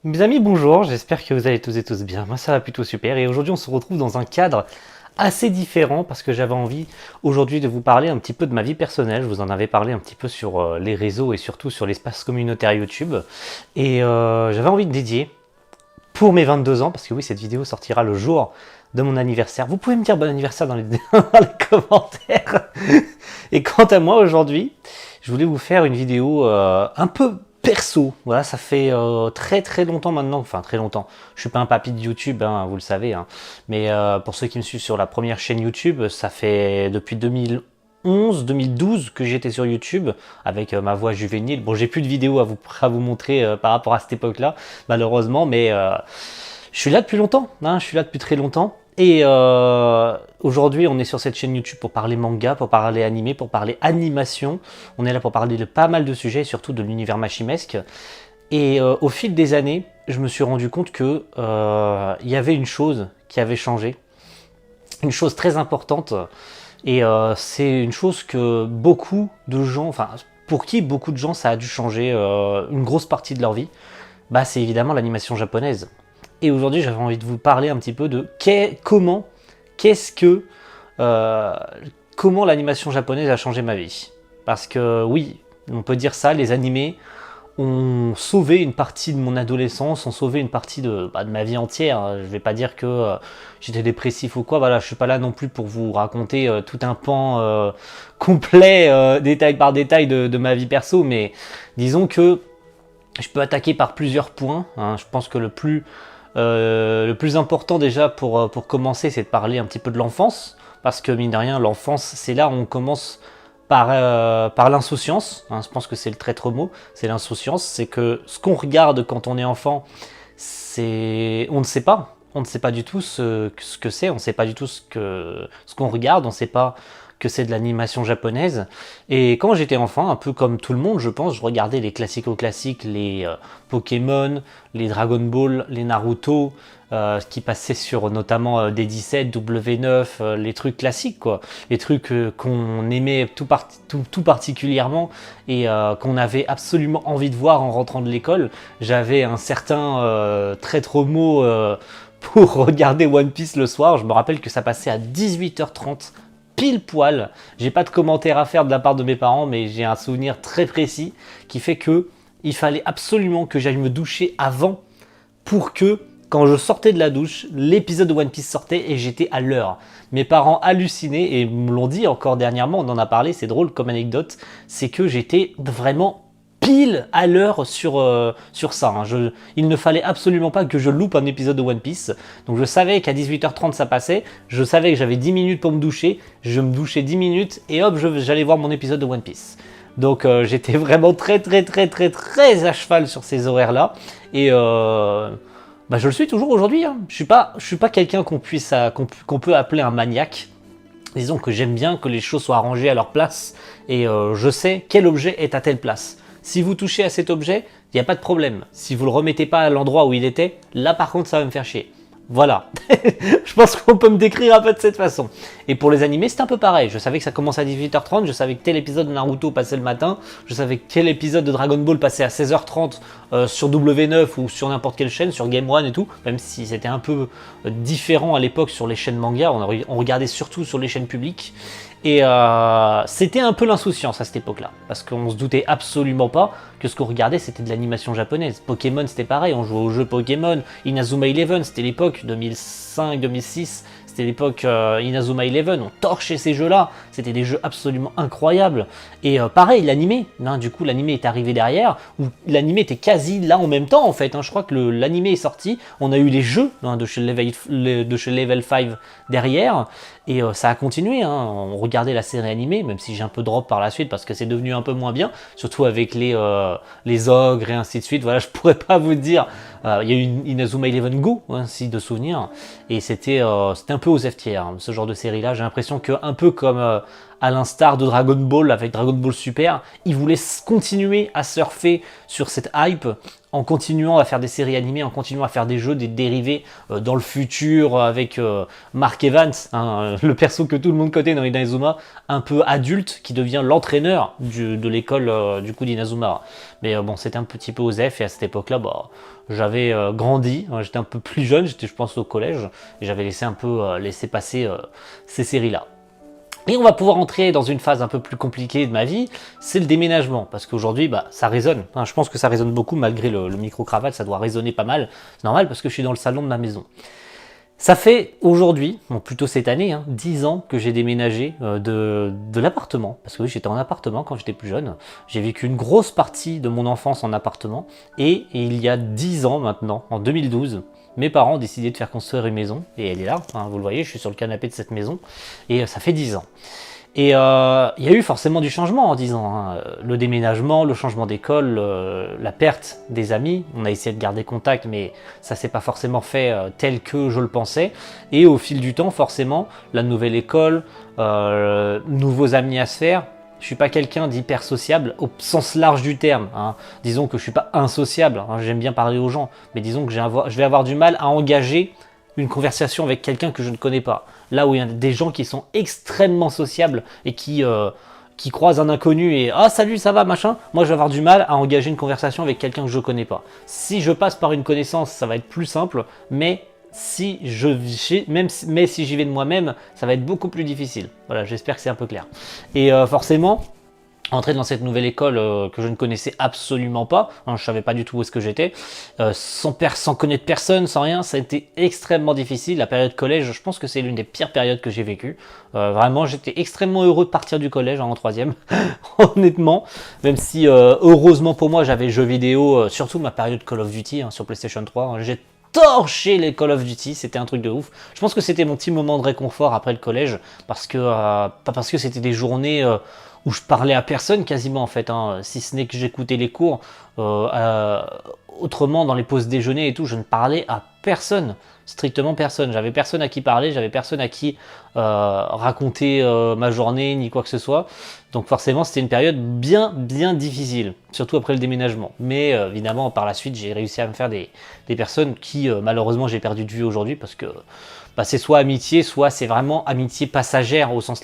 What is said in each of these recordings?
Mes amis, bonjour, j'espère que vous allez tous et tous bien. Moi, ça va plutôt super. Et aujourd'hui, on se retrouve dans un cadre assez différent parce que j'avais envie aujourd'hui de vous parler un petit peu de ma vie personnelle. Je vous en avais parlé un petit peu sur les réseaux et surtout sur l'espace communautaire YouTube. Et j'avais envie de dédier pour mes 22 ans, parce que oui, cette vidéo sortira le jour de mon anniversaire. Vous pouvez me dire bon anniversaire dans les, dans les commentaires. Et quant à moi, aujourd'hui, je voulais vous faire une vidéo un peu perso. Voilà, ça fait très très longtemps maintenant, enfin très longtemps. Je suis pas un papy de YouTube, hein, vous le savez, hein. Mais pour ceux qui me suivent sur la première chaîne YouTube, ça fait depuis 2011, 2012 que j'étais sur YouTube avec ma voix juvénile. Bon, j'ai plus de vidéos à vous montrer par rapport à cette époque-là, malheureusement, mais je suis là depuis longtemps, hein, je suis là depuis très longtemps. Et aujourd'hui, on est sur cette chaîne YouTube pour parler manga, pour parler animé, pour parler animation. On est là pour parler de pas mal de sujets, et surtout de l'univers machimesque. Et au fil des années, je me suis rendu compte que il y avait une chose qui avait changé, une chose très importante. Et c'est une chose que beaucoup de gens, enfin pour qui beaucoup de gens ça a dû changer une grosse partie de leur vie. Bah c'est évidemment l'animation japonaise. Et aujourd'hui, j'avais envie de vous parler un petit peu de euh, comment l'animation japonaise a changé ma vie. Parce que oui, on peut dire ça, les animés ont sauvé une partie de mon adolescence, ont sauvé une partie de ma vie entière. Je vais pas dire que j'étais dépressif ou quoi, voilà, je suis pas là non plus pour vous raconter tout un pan complet, détail par détail de ma vie perso, mais disons que je peux attaquer par plusieurs points, hein. Je pense que le plus important déjà pour commencer, c'est de parler un petit peu de l'enfance, parce que mine de rien, l'enfance, c'est là où on commence par l'insouciance, hein. Je pense que c'est le traître mot, c'est l'insouciance, c'est que ce qu'on regarde quand on est enfant, on ne sait pas. On ne sait pas du tout ce que c'est, on ne sait pas du tout ce qu'on regarde, on ne sait pas que c'est de l'animation japonaise. Et quand j'étais enfant, un peu comme tout le monde, je pense, je regardais les classico-classiques, les Pokémon, les Dragon Ball, les Naruto, qui passaient sur notamment D17, W9, les trucs classiques, quoi. Les trucs qu'on aimait tout particulièrement et qu'on avait absolument envie de voir en rentrant de l'école. J'avais un certain traître mot pour regarder One Piece le soir. Je me rappelle que ça passait à 18h30 pile poil. J'ai pas de commentaires à faire de la part de mes parents, mais j'ai un souvenir très précis qui fait que il fallait absolument que j'aille me doucher avant pour que, quand je sortais de la douche, l'épisode de One Piece sortait et j'étais à l'heure. Mes parents hallucinaient et me l'ont dit encore dernièrement, on en a parlé, c'est drôle comme anecdote, c'est que j'étais vraiment pile à l'heure sur ça, hein. Il ne fallait absolument pas que je loupe un épisode de One Piece. Donc je savais qu'à 18h30 ça passait, je savais que j'avais 10 minutes pour me doucher, je me douchais 10 minutes et hop, j'allais voir mon épisode de One Piece. Donc j'étais vraiment très à cheval sur ces horaires-là. Et bah, je le suis toujours aujourd'hui, hein. Je suis pas quelqu'un qu'on peut appeler un maniaque. Disons que j'aime bien que les choses soient arrangées à leur place et je sais quel objet est à telle place. Si vous touchez à cet objet, il n'y a pas de problème. Si vous ne le remettez pas à l'endroit où il était, là par contre ça va me faire chier. Voilà, je pense qu'on peut me décrire un peu de cette façon. Et pour les animés, c'est un peu pareil. Je savais que ça commençait à 18h30, je savais que tel épisode de Naruto passait le matin, je savais que tel épisode de Dragon Ball passait à 16h30 sur W9 ou sur n'importe quelle chaîne, sur Game One et tout, même si c'était un peu différent à l'époque sur les chaînes manga, on regardait surtout sur les chaînes publiques. Et c'était un peu l'insouciance à cette époque-là, parce qu'on se doutait absolument pas que ce qu'on regardait c'était de l'animation japonaise. Pokémon c'était pareil, on jouait au jeu Pokémon, Inazuma Eleven c'était l'époque 2005-2006, c'était l'époque Inazuma Eleven, on torchait ces jeux-là, c'était des jeux absolument incroyables. Et pareil, l'animé, hein, du coup l'animé est arrivé derrière, où l'animé était quasi là en même temps en fait, hein. Je crois que l'animé est sorti, on a eu les jeux hein, de chez Level 5 derrière, et ça a continué, hein. On regardait la série animée, même si j'ai un peu drop par la suite parce que c'est devenu un peu moins bien, surtout avec les ogres et ainsi de suite. Voilà, je pourrais pas vous dire. Il y a eu Inazuma Eleven Go, ainsi de souvenirs, et c'était un peu aux F tiers, hein, ce genre de série-là. J'ai l'impression que un peu comme à l'instar de Dragon Ball avec Dragon Ball Super. Ils voulaient continuer à surfer sur cette hype en continuant à faire des séries animées, en continuant à faire des jeux, des dérivés dans le futur avec Mark Evans, hein, le perso que tout le monde connaît dans Inazuma, un peu adulte, qui devient l'entraîneur de l'école du coup d'Inazuma. Mais bon, c'était un petit peu osef, et à cette époque-là, bah, j'avais grandi, hein, j'étais un peu plus jeune, j'étais je pense au collège, et j'avais laissé un peu laisser passer ces séries-là. Et on va pouvoir entrer dans une phase un peu plus compliquée de ma vie, c'est le déménagement. Parce qu'aujourd'hui, bah, ça résonne. Hein, je pense que ça résonne beaucoup, malgré le micro-cravate, ça doit résonner pas mal. C'est normal parce que je suis dans le salon de ma maison. Ça fait aujourd'hui, bon, plutôt cette année, hein, 10 ans que j'ai déménagé de l'appartement. Parce que oui, j'étais en appartement quand j'étais plus jeune. J'ai vécu une grosse partie de mon enfance en appartement. Et il y a 10 ans maintenant, en 2012, mes parents ont décidé de faire construire une maison. Et elle est là, hein, vous le voyez, je suis sur le canapé de cette maison. Et ça fait 10 ans. Et il y a eu forcément du changement en 10 ans. Hein. Le déménagement, le changement d'école, la perte des amis. On a essayé de garder contact, mais ça s'est pas forcément fait tel que je le pensais. Et au fil du temps, forcément, la nouvelle école, nouveaux amis à se faire. Je suis pas quelqu'un d'hyper sociable au sens large du terme. Hein. Disons que je suis pas insociable. Hein. J'aime bien parler aux gens, mais disons que je vais avoir du mal à engager une conversation avec quelqu'un que je ne connais pas. Là où il y a des gens qui sont extrêmement sociables et qui croisent un inconnu et « Ah, salut, ça va, machin », moi je vais avoir du mal à engager une conversation avec quelqu'un que je ne connais pas. Si je passe par une connaissance, ça va être plus simple, mais si j'y vais de moi-même, ça va être beaucoup plus difficile. Voilà, j'espère que c'est un peu clair. Et forcément, entrer dans cette nouvelle école que je ne connaissais absolument pas, hein, je savais pas du tout où est-ce que j'étais, sans connaître personne, sans rien, ça a été extrêmement difficile. La période collège, je pense que c'est l'une des pires périodes que j'ai vécues. Vraiment, j'étais extrêmement heureux de partir du collège en troisième, honnêtement, même si heureusement pour moi j'avais jeux vidéo, surtout ma période Call of Duty hein, sur PlayStation 3, hein, j'ai torché les Call of Duty, c'était un truc de ouf. Je pense que c'était mon petit moment de réconfort après le collège, parce que pas parce que c'était des journées où je parlais à personne quasiment en fait, hein, si ce n'est que j'écoutais les cours. Autrement, dans les pauses déjeuner et tout, je ne parlais à personne, strictement personne. J'avais personne à qui parler, j'avais personne à qui raconter ma journée ni quoi que ce soit. Donc forcément, c'était une période bien difficile, surtout après le déménagement. Mais évidemment, par la suite, j'ai réussi à me faire des personnes qui, malheureusement, j'ai perdu de vue aujourd'hui parce que bah, c'est soit amitié, soit c'est vraiment amitié passagère au sens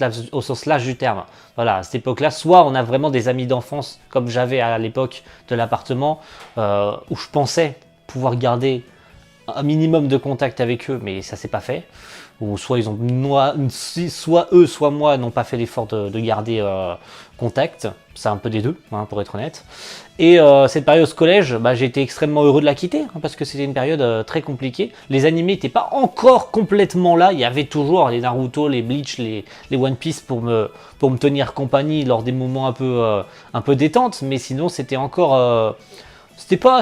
large du terme. Voilà, à cette époque-là, soit on a vraiment des amis d'enfance, comme j'avais à l'époque de l'appartement, où je pensais pouvoir garder un minimum de contact avec eux, mais ça s'est pas fait. Ou soit soit eux, soit moi n'ont pas fait l'effort de garder contact. C'est un peu des deux, hein, pour être honnête. Et cette période collège, bah, j'ai été extrêmement heureux de la quitter, hein, parce que c'était une période très compliquée. Les animés n'étaient pas encore complètement là. Il y avait toujours les Naruto, les Bleach, les One Piece pour me tenir compagnie lors des moments un peu détente. Mais sinon, c'était encore... C'était pas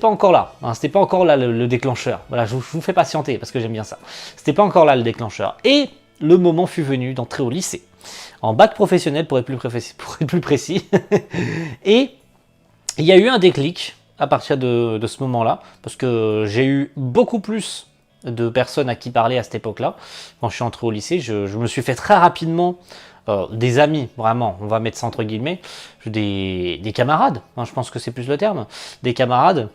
encore là. Hein, c'était pas encore là le déclencheur. Voilà, je vous fais patienter parce que j'aime bien ça. C'était pas encore là le déclencheur. Et le moment fut venu d'entrer au lycée. En bac professionnel pour être plus précis. Et il y a eu un déclic à partir de ce moment-là. Parce que j'ai eu beaucoup plus de personnes à qui parler à cette époque-là. Quand je suis entré au lycée, je me suis fait très rapidement... des amis, vraiment, on va mettre ça entre guillemets, des camarades, hein, je pense que c'est plus le terme, des camarades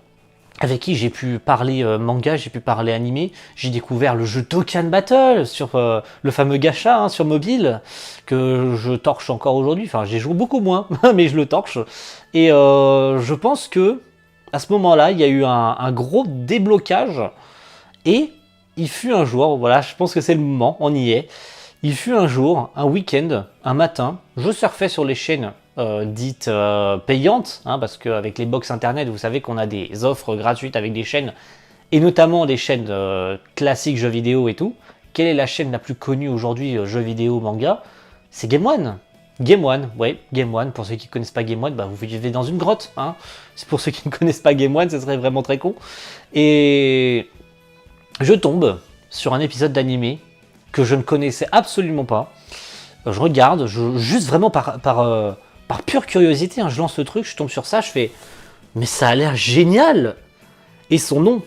avec qui j'ai pu parler manga, j'ai pu parler animé, j'ai découvert le jeu Dokkan Battle sur le fameux gacha hein, sur mobile, que je torche encore aujourd'hui, enfin j'y joue beaucoup moins, mais je le torche, et je pense que à ce moment-là, il y a eu un gros déblocage, et il fut un jour, voilà, je pense que c'est le moment, on y est. Il fut un jour, un week-end, un matin, je surfais sur les chaînes dites payantes, hein, parce qu'avec les box internet, vous savez qu'on a des offres gratuites avec des chaînes, et notamment des chaînes classiques jeux vidéo et tout. Quelle est la chaîne la plus connue aujourd'hui jeux vidéo manga? C'est Game One. Game One, ouais, Game One. Pour ceux qui ne connaissent pas Game One, bah, vous vivez dans une grotte. Hein. C'est pour ceux qui ne connaissent pas Game One, ce serait vraiment très con. Et je tombe sur un épisode d'animé que je ne connaissais absolument pas. Je regarde, juste vraiment par pure curiosité, hein, je lance le truc, je tombe sur ça, je fais « Mais ça a l'air génial !» Et son nom,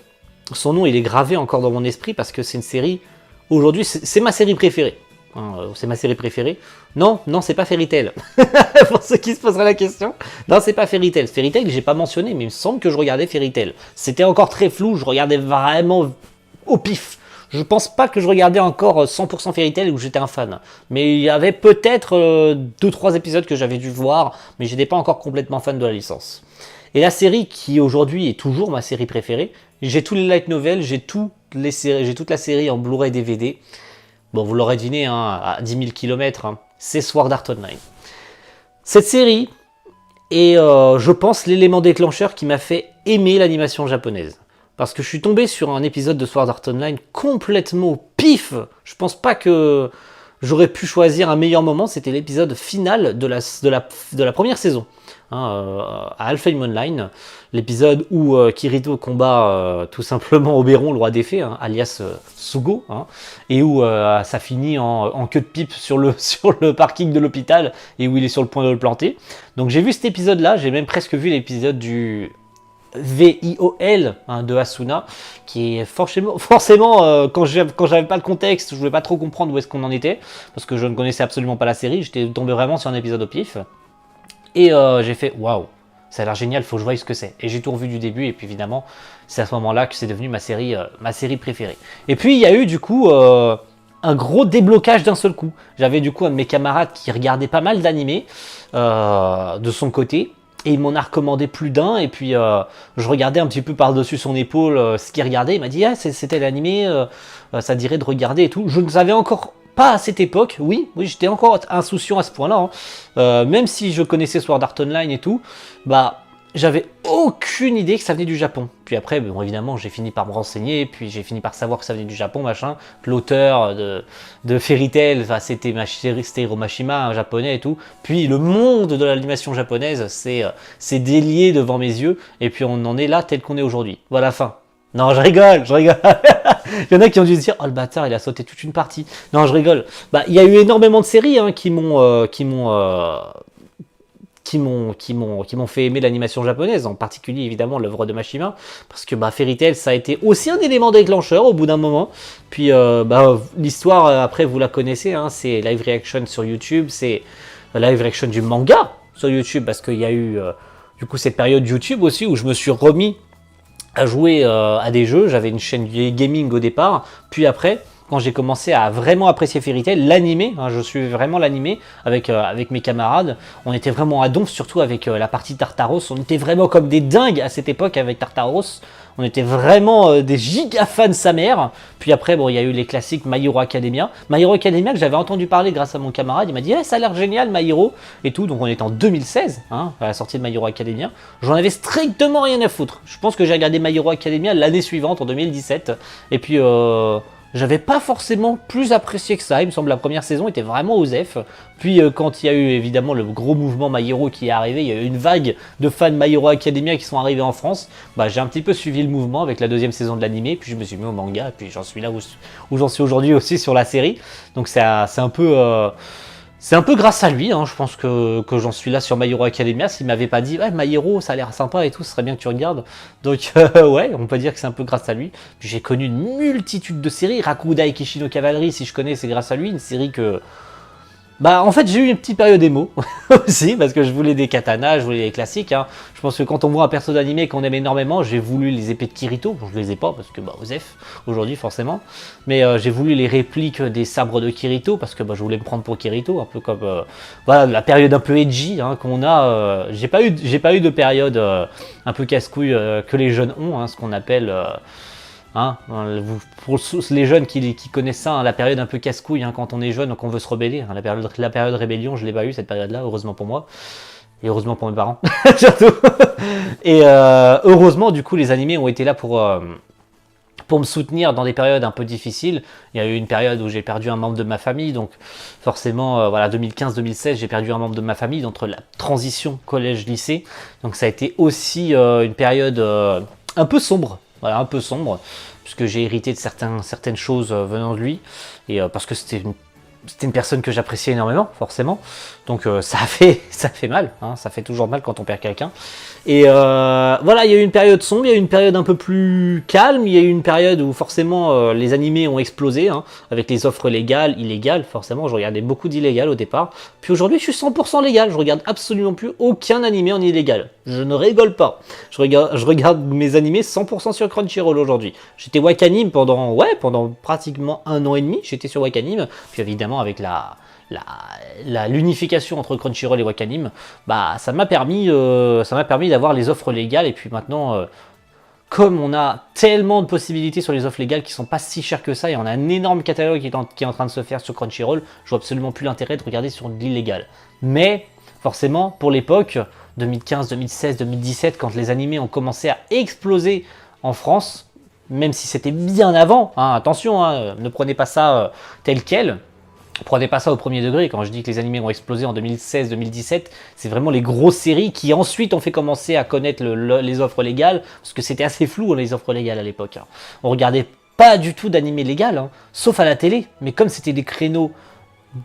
il est gravé encore dans mon esprit parce que c'est une série, aujourd'hui, c'est ma série préférée. hein, c'est ma série préférée. Non, c'est pas Fairy Tail. Pour ceux qui se poseraient la question. Non, c'est pas Fairy Tail. Fairy Tail, j'ai pas mentionné, mais il me semble que je regardais Fairy Tail. C'était encore très flou, je regardais vraiment au pif. Je pense pas que je regardais encore 100% Fairy Tail où j'étais un fan. Mais il y avait peut-être 2-3 épisodes que j'avais dû voir, mais j'étais pas encore complètement fan de la licence. Et la série qui aujourd'hui est toujours ma série préférée, j'ai tous les light novels, j'ai toute la série en Blu-ray DVD. Bon, vous l'aurez deviné, hein, à 10 000 km, hein, c'est Sword Art Online. Cette série est, je pense, l'élément déclencheur qui m'a fait aimer l'animation japonaise. Parce que je suis tombé sur un épisode de Sword Art Online complètement au pif. Je pense pas que j'aurais pu choisir un meilleur moment. C'était l'épisode final de la première saison. À Alfheim Online. L'épisode où Kirito combat tout simplement Oberon, le roi des fées, hein, alias Sugo. Hein, et où ça finit en queue de pipe sur le parking de l'hôpital. Et où il est sur le point de le planter. Donc j'ai vu cet épisode-là. J'ai même presque vu l'épisode du VIOL, hein, de Asuna, qui est forcément quand j'avais pas le contexte, je voulais pas trop comprendre où est-ce qu'on en était, parce que je ne connaissais absolument pas la série, j'étais tombé vraiment sur un épisode au pif, et j'ai fait waouh, ça a l'air génial, faut que je voie ce que c'est, et j'ai tout revu du début, et puis évidemment, c'est à ce moment-là que c'est devenu ma série préférée. Et puis il y a eu du coup un gros déblocage d'un seul coup. J'avais du coup un de mes camarades qui regardait pas mal d'animés de son côté, et il m'en a recommandé plus d'un, et puis je regardais un petit peu par-dessus son épaule ce qu'il regardait. Il m'a dit c'était l'animé, ça dirait de regarder et tout. Je ne savais encore pas à cette époque, oui j'étais encore insouciant à ce point-là, hein. Même si je connaissais Sword Art Online et tout, bah j'avais aucune idée que ça venait du Japon. Puis après, bon, évidemment, j'ai fini par me renseigner, puis j'ai fini par savoir que ça venait du Japon, machin. Que l'auteur de Fairy Tail, enfin, c'était Hiro Mashima, un japonais et tout. Puis le monde de l'animation japonaise, c'est délié devant mes yeux, et puis on en est là tel qu'on est aujourd'hui. Voilà, fin. Non, je rigole. Il y en a qui ont dû se dire, oh le bâtard, il a sauté toute une partie. Non, je rigole. Bah, il y a eu énormément de séries hein, qui m'ont fait aimer l'animation japonaise, en particulier évidemment l'œuvre de Mashima, parce que Fairy Tail ça a été aussi un élément déclencheur au bout d'un moment. Puis l'histoire après vous la connaissez, hein, c'est live reaction sur YouTube, c'est live reaction du manga sur YouTube, parce qu'il y a eu du coup cette période YouTube aussi où je me suis remis à jouer à des jeux. J'avais une chaîne gaming au départ, puis après quand j'ai commencé à vraiment apprécier Fairy Tail, l'animé, hein, je suis vraiment l'animé avec mes camarades, on était vraiment à donf, surtout avec la partie Tartaros, on était vraiment comme des dingues à cette époque avec Tartaros, on était vraiment des giga fans sa mère. Puis après, bon, il y a eu les classiques My Hero Academia. My Hero Academia que j'avais entendu parler grâce à mon camarade, il m'a dit ça a l'air génial My Hero et tout, donc on était en 2016, hein, à la sortie de My Hero Academia. J'en avais strictement rien à foutre. Je pense que j'ai regardé My Hero Academia l'année suivante, en 2017, et puis j'avais pas forcément plus apprécié que ça, il me semble la première saison était vraiment osef. Puis quand il y a eu évidemment le gros mouvement My Hero qui est arrivé, il y a eu une vague de fans My Hero Academia qui sont arrivés en France, j'ai un petit peu suivi le mouvement avec la deuxième saison de l'animé, puis je me suis mis au manga, et puis j'en suis là où j'en suis aujourd'hui aussi sur la série. Donc c'est un peu grâce à lui, hein, je pense que j'en suis là sur My Hero Academia. S'il m'avait pas dit My Hero ça a l'air sympa et tout, ce serait bien que tu regardes. Donc ouais, on peut dire que c'est un peu grâce à lui. Puis j'ai connu une multitude de séries. Rakudai Kishino Cavalry, si je connais, c'est grâce à lui. Une série que... en fait j'ai eu une petite période émo aussi, parce que je voulais des katanas, je voulais les classiques, hein. Je pense que quand on voit un perso d'animé qu'on aime énormément, j'ai voulu les épées de Kirito. Bon, je les ai pas parce que osef aujourd'hui forcément, mais j'ai voulu les répliques des sabres de Kirito parce que je voulais me prendre pour Kirito, un peu comme voilà la période un peu edgy, hein, qu'on a. J'ai pas eu de période un peu casse-couille que les jeunes ont, hein, ce qu'on appelle hein, pour les jeunes qui connaissent ça, hein, la période un peu casse-couille, hein, quand on est jeune, donc on veut se rebeller, hein, la période rébellion, je l'ai pas eu cette période-là, heureusement pour moi, et heureusement pour mes parents, surtout. Et heureusement, du coup, les animés ont été là pour me soutenir dans des périodes un peu difficiles. Il y a eu une période où j'ai perdu un membre de ma famille, donc forcément, 2015-2016, j'ai perdu un membre de ma famille, entre la transition collège-lycée, donc ça a été aussi une période un peu sombre. Voilà, un peu sombre, puisque j'ai hérité de certaines choses venant de lui, et parce que c'était c'était une personne que j'appréciais énormément, forcément. Donc ça fait mal, hein, ça fait toujours mal quand on perd quelqu'un. Et voilà, il y a eu une période sombre, il y a eu une période un peu plus calme, il y a eu une période où forcément les animés ont explosé, hein, avec les offres légales, illégales, forcément, je regardais beaucoup d'illégal au départ. Puis aujourd'hui, je suis 100% légal, je regarde absolument plus aucun animé en illégal. Je ne rigole pas. Je regarde mes animés 100% sur Crunchyroll aujourd'hui. J'étais Wakanim pendant pratiquement 1 an et demi, j'étais sur Wakanim, puis évidemment avec l'unification entre Crunchyroll et Wakanim, bah ça m'a permis d'avoir les offres légales. Et puis maintenant, comme on a tellement de possibilités sur les offres légales qui sont pas si chères que ça, et on a un énorme catalogue qui est en train de se faire sur Crunchyroll, je vois absolument plus l'intérêt de regarder sur l'illégal. Mais forcément, pour l'époque 2015, 2016, 2017, quand les animés ont commencé à exploser en France, même si c'était bien avant, hein, attention, hein, ne prenez pas ça tel quel. Prenez pas ça au premier degré. Quand je dis que les animés ont explosé en 2016-2017, c'est vraiment les grosses séries qui ensuite ont fait commencer à connaître les offres légales, parce que c'était assez flou les offres légales à l'époque. Hein. On regardait pas du tout d'animé légal, hein, sauf à la télé, mais comme c'était des créneaux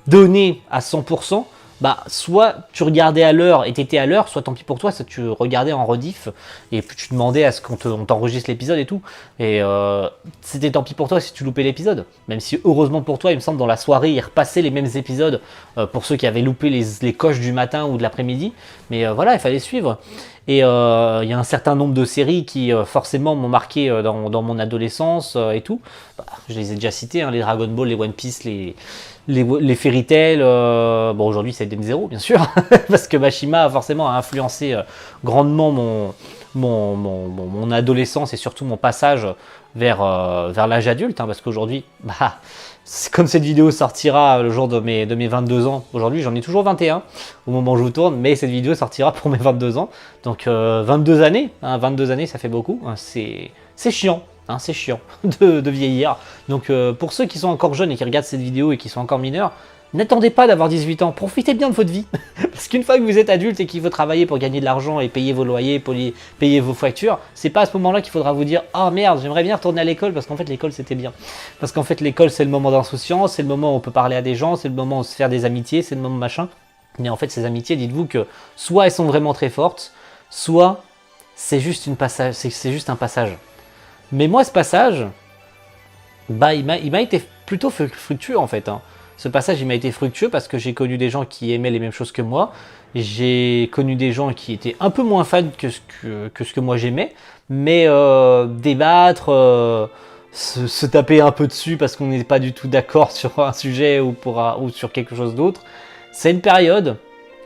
donnés à 100%, bah soit tu regardais à l'heure et t'étais à l'heure, soit tant pis pour toi, soit tu regardais en rediff et puis tu demandais à ce qu'on t'enregistre l'épisode et tout. Et c'était tant pis pour toi si tu loupais l'épisode. Même si heureusement pour toi, il me semble dans la soirée, ils repassaient les mêmes épisodes pour ceux qui avaient loupé les coches du matin ou de l'après-midi. Mais voilà, il fallait suivre. Et il y a un certain nombre de séries qui forcément m'ont marqué dans mon adolescence et tout. Bah, je les ai déjà citées, hein, les Dragon Ball, les One Piece, les Fairy Tail. Bon, aujourd'hui c'est Eden Zero, bien sûr, parce que Mashima forcément a influencé grandement mon adolescence et surtout mon passage vers l'âge adulte, hein, parce qu'aujourd'hui, bah, comme cette vidéo sortira le jour de mes 22 ans, aujourd'hui j'en ai toujours 21 au moment où je vous tourne, mais cette vidéo sortira pour mes 22 ans, donc 22 années, hein, 22 années ça fait beaucoup, hein, c'est chiant. Hein, c'est chiant de vieillir. Donc pour ceux qui sont encore jeunes et qui regardent cette vidéo et qui sont encore mineurs, n'attendez pas d'avoir 18 ans, profitez bien de votre vie. Parce qu'une fois que vous êtes adulte et qu'il faut travailler pour gagner de l'argent et payer vos loyers, payer vos factures, c'est pas à ce moment-là qu'il faudra vous dire « Ah merde, j'aimerais bien retourner à l'école parce qu'en fait l'école c'était bien. » Parce qu'en fait l'école c'est le moment d'insouciance, c'est le moment où on peut parler à des gens, c'est le moment où on se faire des amitiés, c'est le moment machin. Mais en fait ces amitiés, dites-vous que soit elles sont vraiment très fortes, soit c'est juste un passage. Mais moi, ce passage, bah, il m'a été plutôt fructueux en fait. Hein. Ce passage, il m'a été fructueux parce que j'ai connu des gens qui aimaient les mêmes choses que moi. J'ai connu des gens qui étaient un peu moins fans que ce que moi j'aimais. Mais débattre, se taper un peu dessus parce qu'on n'est pas du tout d'accord sur un sujet ou sur quelque chose d'autre, c'est une période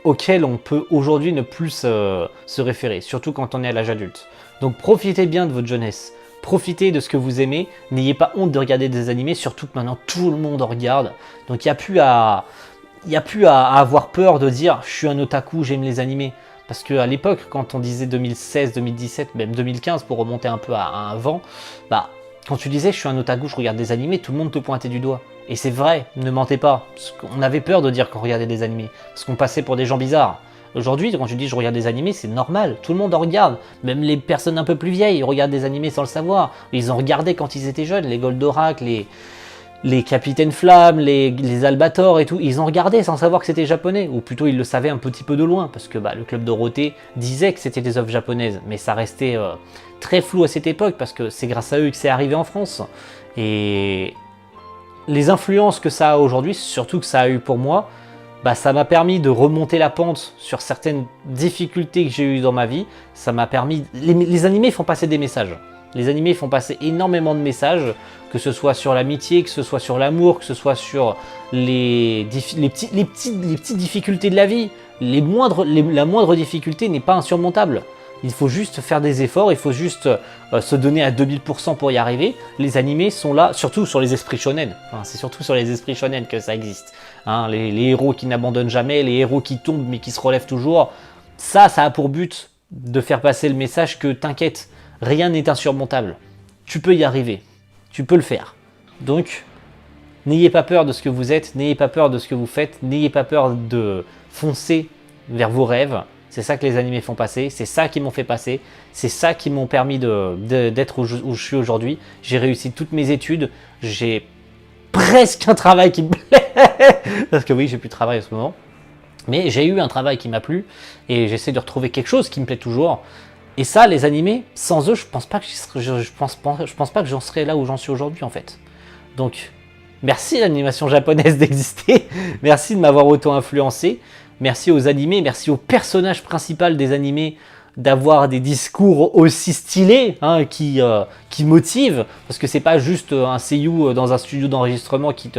auquel on peut aujourd'hui ne plus se référer, surtout quand on est à l'âge adulte. Donc profitez bien de votre jeunesse. Profitez de ce que vous aimez, n'ayez pas honte de regarder des animés, surtout que maintenant tout le monde en regarde. Donc il n'y a plus à avoir peur de dire je suis un otaku, j'aime les animés. Parce qu'à l'époque, quand on disait 2016, 2017, même 2015 pour remonter un peu à avant, bah, quand tu disais je suis un otaku, je regarde des animés, tout le monde te pointait du doigt. Et c'est vrai, ne mentez pas. Parce qu'on avait peur de dire qu'on regardait des animés, parce qu'on passait pour des gens bizarres. Aujourd'hui, quand tu dis je regarde des animés, c'est normal, tout le monde en regarde. Même les personnes un peu plus vieilles regardent des animés sans le savoir. Ils en regardaient quand ils étaient jeunes, les Goldorak, les Capitaine Flamme, les Albator et tout. Ils en regardaient sans savoir que c'était japonais. Ou plutôt, ils le savaient un petit peu de loin, parce que bah, le Club Dorothée disait que c'était des œuvres japonaises. Mais ça restait très flou à cette époque, parce que c'est grâce à eux que c'est arrivé en France. Et les influences que ça a aujourd'hui, surtout que ça a eu pour moi, bah, ça m'a permis de remonter la pente sur certaines difficultés que j'ai eues dans ma vie. Ça m'a permis... Les animés font passer des messages. Les animés font passer énormément de messages, que ce soit sur l'amitié, que ce soit sur l'amour, que ce soit sur les petites difficultés de la vie. La moindre difficulté n'est pas insurmontable. Il faut juste faire des efforts, il faut juste se donner à 2000% pour y arriver. Les animés sont là, surtout sur les esprits shonen. Enfin, c'est surtout sur les esprits shonen que ça existe. Hein, les héros qui n'abandonnent jamais, les héros qui tombent mais qui se relèvent toujours. Ça a pour but de faire passer le message que t'inquiète, rien n'est insurmontable. Tu peux y arriver, tu peux le faire. Donc, n'ayez pas peur de ce que vous êtes, n'ayez pas peur de ce que vous faites, n'ayez pas peur de foncer vers vos rêves. C'est ça que les animés font passer, c'est ça qui m'ont fait passer, c'est ça qui m'ont permis d'être où je suis aujourd'hui. J'ai réussi toutes mes études, j'ai presque un travail qui me plaît. Parce que oui, j'ai plus de travail en ce moment. Mais j'ai eu un travail qui m'a plu et j'essaie de retrouver quelque chose qui me plaît toujours. Et ça, les animés, sans eux, je pense pas que je pense pas que j'en serais là où j'en suis aujourd'hui en fait. Donc, merci l'animation japonaise d'exister. Merci de m'avoir autant influencé. Merci aux animés, merci au personnage principal des animés d'avoir des discours aussi stylés hein, qui motivent. Parce que c'est pas juste un seiyuu dans un studio d'enregistrement qui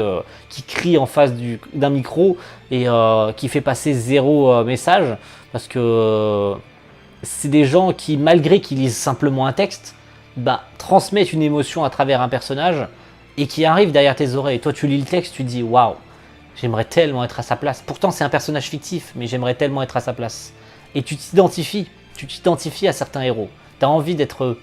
crie en face d'un micro et qui fait passer zéro message. Parce que c'est des gens qui, malgré qu'ils lisent simplement un texte, bah, transmettent une émotion à travers un personnage et qui arrive derrière tes oreilles. Et toi, tu lis le texte, tu dis waouh, j'aimerais tellement être à sa place. Pourtant, c'est un personnage fictif, mais j'aimerais tellement être à sa place. Et tu t'identifies à certains héros. Tu as envie d'être eux.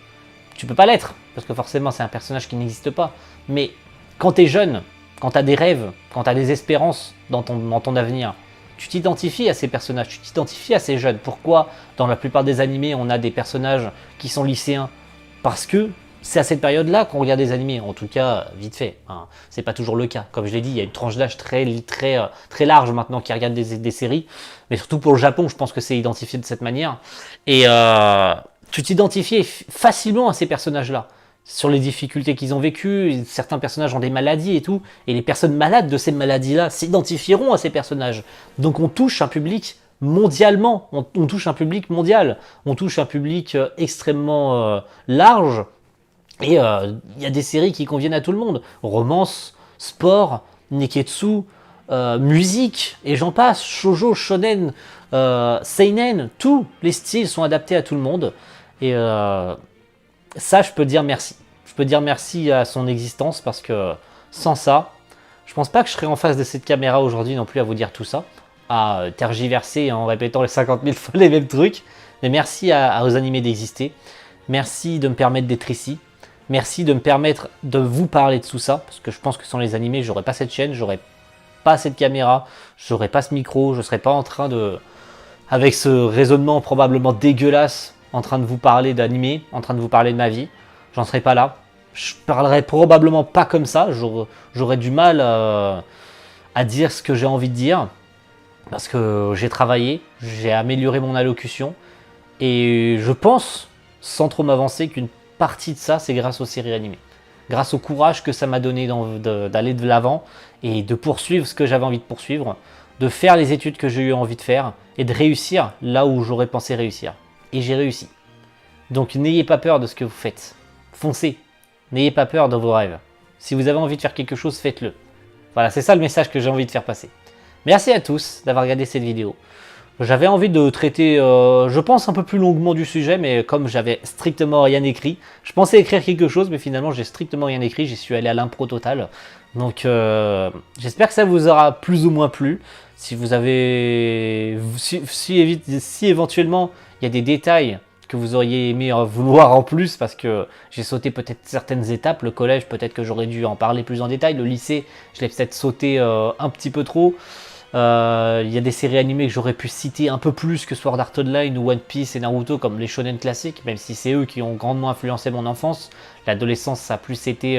Tu peux pas l'être, parce que forcément, c'est un personnage qui n'existe pas. Mais quand tu es jeune, quand tu as des rêves, quand tu as des espérances dans ton avenir, tu t'identifies à ces personnages, tu t'identifies à ces jeunes. Pourquoi, dans la plupart des animés, on a des personnages qui sont lycéens? Parce que c'est à cette période-là qu'on regarde des animés, en tout cas vite fait. Hein. C'est pas toujours le cas. Comme je l'ai dit, il y a une tranche d'âge très large maintenant qui regarde des séries. Mais surtout pour le Japon, je pense que c'est identifié de cette manière. Et tu t'identifies facilement à ces personnages-là. Sur les difficultés qu'ils ont vécues, certains personnages ont des maladies et tout. Et les personnes malades de ces maladies-là s'identifieront à ces personnages. Donc on touche un public mondialement. On touche un public mondial. On touche un public extrêmement large. Et il y a des séries qui conviennent à tout le monde. Romance, sport, neketsu, musique, et j'en passe. Shoujo, shonen, seinen, tous les styles sont adaptés à tout le monde. Et ça, je peux dire merci. Je peux dire merci à son existence parce que sans ça, je pense pas que je serais en face de cette caméra aujourd'hui non plus à vous dire tout ça, à tergiverser en répétant les 50 000 fois les mêmes trucs. Mais merci aux animés d'exister. Merci de me permettre d'être ici. Merci de me permettre de vous parler de tout ça, parce que je pense que sans les animés, j'aurais pas cette chaîne, j'aurais pas cette caméra, j'aurais pas ce micro, je serais pas en train de, avec ce raisonnement probablement dégueulasse, en train de vous parler d'animés, en train de vous parler de ma vie. J'en serais pas là. Je parlerais probablement pas comme ça, j'aurais du mal à dire ce que j'ai envie de dire, parce que j'ai travaillé, j'ai amélioré mon allocution, et je pense, sans trop m'avancer, qu'une partie de ça, c'est grâce aux séries animées. Grâce au courage que ça m'a donné d'aller de l'avant et de poursuivre ce que j'avais envie de poursuivre, de faire les études que j'ai eu envie de faire et de réussir là où j'aurais pensé réussir. Et j'ai réussi. Donc n'ayez pas peur de ce que vous faites. Foncez. N'ayez pas peur de vos rêves. Si vous avez envie de faire quelque chose, faites-le. Voilà, c'est ça le message que j'ai envie de faire passer. Merci à tous d'avoir regardé cette vidéo. J'avais envie de traiter, je pense, un peu plus longuement du sujet, mais comme j'avais strictement rien écrit, je pensais écrire quelque chose, mais finalement j'ai strictement rien écrit, j'y suis allé à l'impro total. Donc j'espère que ça vous aura plus ou moins plu. Si vous avez, si éventuellement il y a des détails que vous auriez aimé vouloir en plus, parce que j'ai sauté peut-être certaines étapes, le collège peut-être que j'aurais dû en parler plus en détail, le lycée je l'ai peut-être sauté un petit peu trop. Il y a des séries animées que j'aurais pu citer un peu plus que Sword Art Online ou One Piece et Naruto comme les shonen classiques, même si c'est eux qui ont grandement influencé mon enfance. L'adolescence, ça a plus été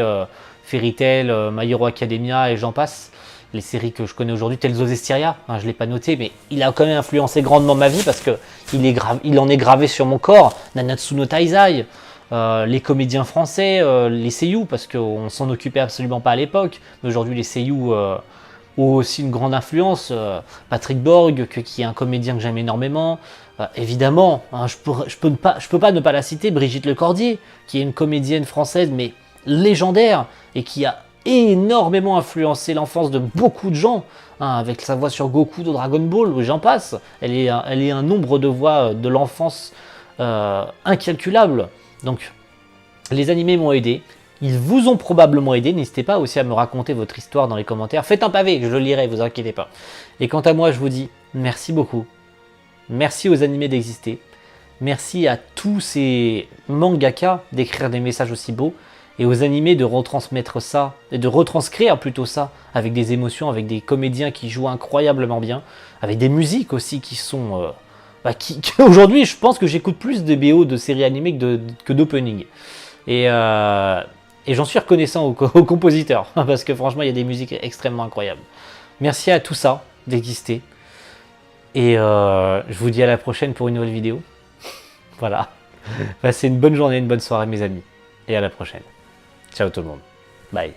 Fairy Tail, My Hero Academia et j'en passe. Les séries que je connais aujourd'hui, Tales of Zestiria, hein, je ne l'ai pas noté, mais il a quand même influencé grandement ma vie parce qu'il en est gravé sur mon corps. Nanatsu no Taizai, les comédiens français, les seiyuu, parce qu'on s'en occupait absolument pas à l'époque, mais aujourd'hui les seiyuu ont aussi une grande influence. Patrick Borg, qui est un comédien que j'aime énormément. Évidemment, hein, je peux pas ne pas la citer, Brigitte Lecordier, qui est une comédienne française, mais légendaire, et qui a énormément influencé l'enfance de beaucoup de gens, hein, avec sa voix sur Goku de Dragon Ball, j'en passe. Elle est un nombre de voix de l'enfance incalculable. Donc, les animés m'ont aidé. Ils vous ont probablement aidé, n'hésitez pas aussi à me raconter votre histoire dans les commentaires. Faites un pavé, je le lirai, vous inquiétez pas. Et quant à moi, je vous dis merci beaucoup. Merci aux animés d'exister. Merci à tous ces mangaka d'écrire des messages aussi beaux. Et aux animés de retransmettre ça, et de retranscrire plutôt ça, avec des émotions, avec des comédiens qui jouent incroyablement bien, avec des musiques aussi qui sont... aujourd'hui, je pense que j'écoute plus de BO de séries animées que d'opening. Et j'en suis reconnaissant aux compositeurs, parce que franchement, il y a des musiques extrêmement incroyables. Merci à tout ça d'exister. Et je vous dis à la prochaine pour une nouvelle vidéo. Voilà. Passez une bonne journée, une bonne soirée mes amis. Et à la prochaine. Ciao tout le monde. Bye.